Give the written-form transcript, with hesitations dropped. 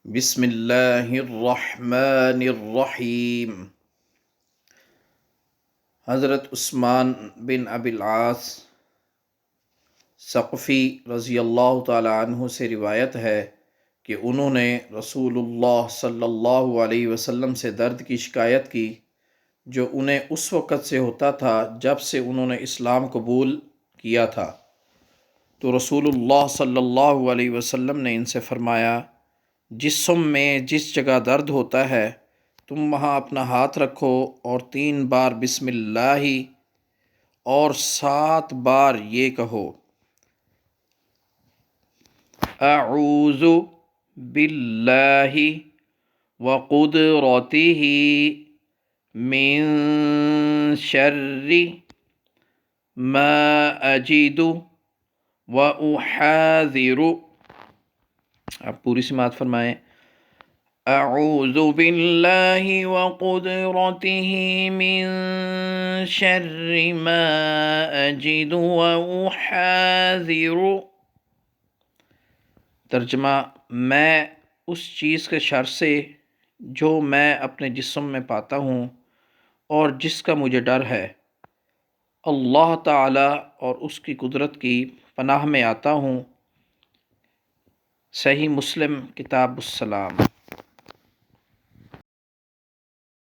بسم اللہ الرحمن الرحیم۔ حضرت عثمان بن ابی العاص ثقفی رضی اللہ تعالی عنہ سے روایت ہے کہ انہوں نے رسول اللہ صلی اللہ علیہ وسلم سے درد کی شکایت کی جو انہیں اس وقت سے ہوتا تھا جب سے انہوں نے اسلام قبول کیا تھا، تو رسول اللہ صلی اللہ علیہ وسلم نے ان سے فرمایا، جسم میں جس جگہ درد ہوتا ہے تم وہاں اپنا ہاتھ رکھو اور 3 بار بسم اللہ اور 7 بار یہ کہو، اعوذ باللہ وقدرتہ من شر ما اجد واحاذر۔ آپ پوری سماعت فرمائیں، اعوذ باللہ وقدرتہ من شر ما اجد واحاذر۔ ترجمہ، میں اس چیز کے شر سے جو میں اپنے جسم میں پاتا ہوں اور جس کا مجھے ڈر ہے، اللہ تعالی اور اس کی قدرت کی پناہ میں آتا ہوں۔ صحیح مسلم کتاب السلام۔